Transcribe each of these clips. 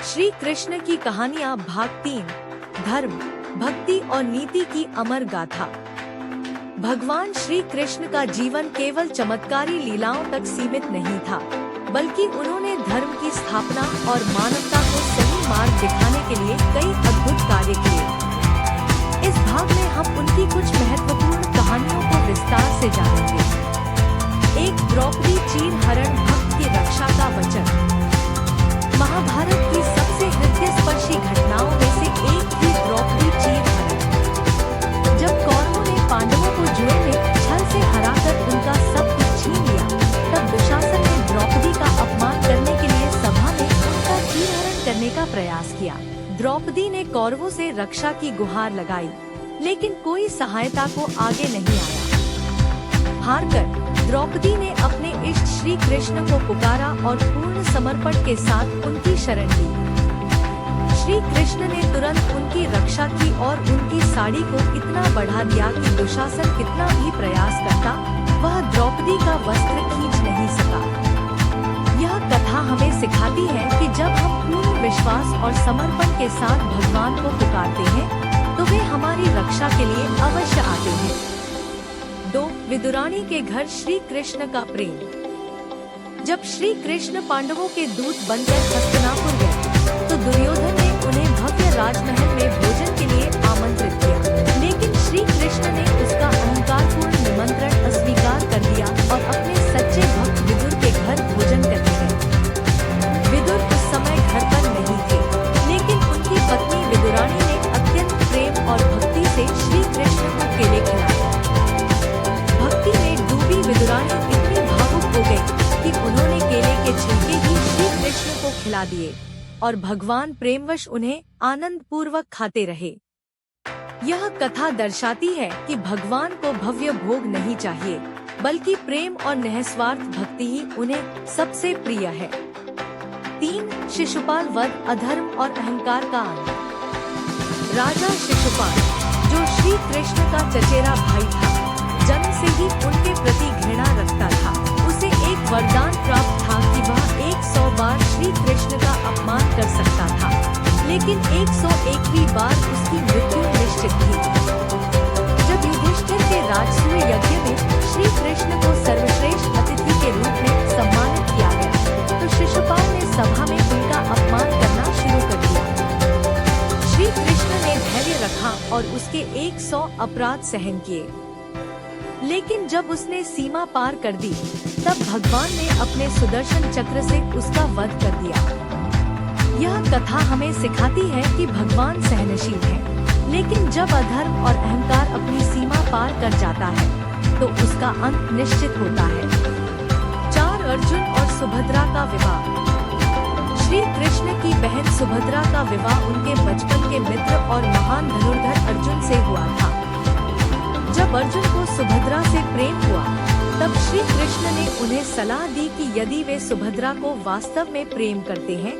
श्री कृष्ण की कहानियाँ भाग 3 धर्म, भक्ति और नीति की अमर गाथा। भगवान श्री कृष्ण का जीवन केवल चमत्कारी लीलाओं तक सीमित नहीं था, बल्कि उन्होंने धर्म की स्थापना और मानवता को सही मार्ग दिखाने के लिए कई अद्भुत कार्य किए। इस भाग में हम उनकी कुछ महत्वपूर्ण कहानियों को विस्तार से जानेंगे। एक द्रौपदी चीर हरण भक्त की रक्षा का वचन। महाभारत की सबसे हृदयस्पर्शी घटनाओं में से एक थी द्रौपदी चीर हरण। जब कौरवों ने पांडवों को जुए में छल से हराकर उनका सब कुछ छीन लिया, तब दुशासन ने द्रौपदी का अपमान करने के लिए सभा में उनका चीरहरण करने का प्रयास किया। द्रौपदी ने कौरवों से रक्षा की गुहार लगाई, लेकिन कोई सहायता को आगे नहीं आया। हारकर द्रौपदी ने अपने इष्ट श्री कृष्ण को पुकारा और पूर्ण समर्पण के साथ उनकी शरण ली। श्री कृष्ण ने तुरंत उनकी रक्षा की और उनकी साड़ी को इतना बढ़ा दिया कि दुशासन कितना भी प्रयास करता, वह द्रौपदी का वस्त्र खींच नहीं सका। यह कथा हमें सिखाती है कि जब हम पूर्ण विश्वास और समर्पण के साथ भगवान को पुकारते हैं, तो वे हमारी रक्षा के लिए अवश्य आते हैं। 2. विदुरानी के घर श्री कृष्ण का प्रेम। जब श्री कृष्ण पांडवों के दूत बनकर हस्तिनापुर गए, तो दुर्योधन ने उन्हें भव्य राजमहल में भोजन के लिए आमंत्रित किया, लेकिन श्री कृष्ण ने उसका अहंकारपूर्ण निमंत्रण अस्वीकार कर दिया और अपने सच्चे भक्त विदुर के घर भोजन करने गए। विदुर उस समय घर पर नहीं थे, लेकिन उनकी पत्नी विदुरानी ने अत्यंत प्रेम और भक्ति से श्री कृष्ण को केले खिलाए। विदुरानी इतनी भावुक हो गई कि उन्होंने केले के छिलके ही श्री कृष्ण को खिला दिए और भगवान प्रेमवश उन्हें आनंद पूर्वक खाते रहे। यह कथा दर्शाती है कि भगवान को भव्य भोग नहीं चाहिए, बल्कि प्रेम और निस्वार्थ भक्ति ही उन्हें सबसे प्रिय है। 3. शिशुपाल वध, अधर्म और अहंकार का अंत। राजा शिशुपाल, जो श्री कृष्ण का चचेरा भाई था, जन्म से ही उनके प्रति घृणा रखता था। उसे एक वरदान प्राप्त था कि वह 100 बार श्री कृष्ण का अपमान कर सकता था, लेकिन 101वीं बार उसकी मृत्यु निश्चित थी। जब युधिष्ठिर के राजसूय यज्ञ में श्री कृष्ण को सर्वश्रेष्ठ अतिथि के रूप में सम्मानित किया गया, तो शिशुपाल ने सभा में उनका अपमान करना शुरू कर दिया। श्री कृष्ण ने धैर्य रखा और उसके 100 अपराध सहन किए, लेकिन जब उसने सीमा पार कर दी, तब भगवान ने अपने सुदर्शन चक्र से उसका वध कर दिया। यह कथा हमें सिखाती है कि भगवान सहनशील है, लेकिन जब अधर्म और अहंकार अपनी सीमा पार कर जाता है, तो उसका अंत निश्चित होता है। 4. अर्जुन और सुभद्रा का विवाह। श्री कृष्ण की बहन सुभद्रा का विवाह उनके बचपन के मित्र और महान धनुर्धर अर्जुन से हुआ था। जब अर्जुन को सुभद्रा से प्रेम हुआ, तब श्री कृष्ण ने उन्हें सलाह दी कि यदि वे सुभद्रा को वास्तव में प्रेम करते हैं,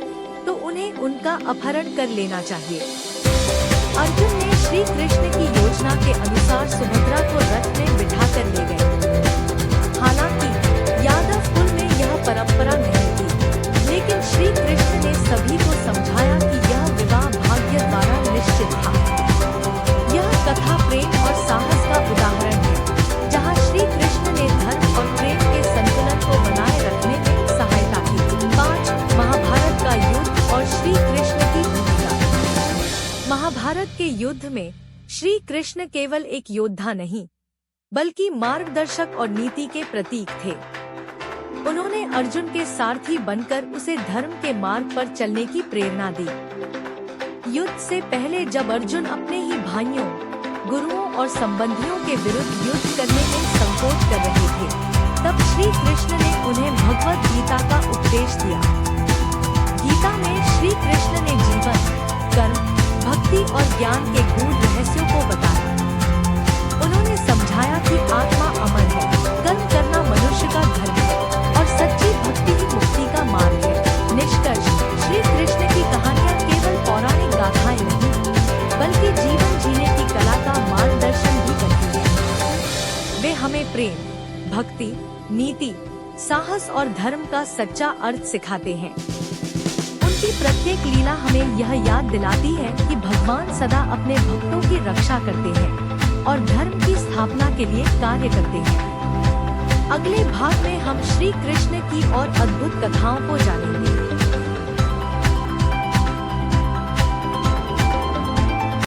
तो उन्हें उनका अपहरण कर लेना चाहिए। अर्जुन ने श्री कृष्ण की योजना के अनुसार सुभद्रा को रथ में बिठाकर ले गए। हालांकि यादव कुल में यह परंपरा नहीं थी, लेकिन श्री कृष्ण ने सभी को समझाया कि यह विवाह भाग्य द्वारा निश्चित था। यह कथा प्रेम और साहस का उदाहरण है, जहाँ श्री कृष्ण ने धर्म और प्रेम के संतुलन को बनाए रखने में सहायता की। 5. महाभारत का युद्ध और श्री कृष्ण की भूमिका। महाभारत के युद्ध में श्री कृष्ण केवल एक योद्धा नहीं, बल्कि मार्गदर्शक और नीति के प्रतीक थे। उन्होंने अर्जुन के सारथी बनकर उसे धर्म के मार्ग पर चलने की प्रेरणा दी। युद्ध से पहले जब अर्जुन अपने ही भाइयों, गुरुओं और संबंधियों के विरुद्ध युद्ध करने में संकोच कर रहे थे, तब श्री कृष्ण ने उन्हें भगवत गीता का उपदेश दिया। गीता में श्री कृष्ण ने जीवन, कर्म, भक्ति और ज्ञान के गूढ़ रहस्यों को बताया। उन्होंने समझाया कि आत्मा अमर है, कर्म करना मनुष्य का धर्म है और सच्ची भक्ति ही मुक्ति का मार्ग है। निष्कर्ष, श्री कृष्ण की कहानियाँ केवल पौराणिक गाथाएं नहीं, बल्कि जीवन जीने की कला का मार्गदर्शन भी करती है। वे हमें प्रेम, भक्ति, नीति, साहस और धर्म का सच्चा अर्थ सिखाते हैं। उनकी इनकी प्रत्येक लीला हमें यह याद दिलाती है कि भगवान सदा अपने भक्तों की रक्षा करते हैं और धर्म की स्थापना के लिए कार्य करते हैं। अगले भाग में हम श्री कृष्ण की और अद्भुत कथाओं को जानेंगे।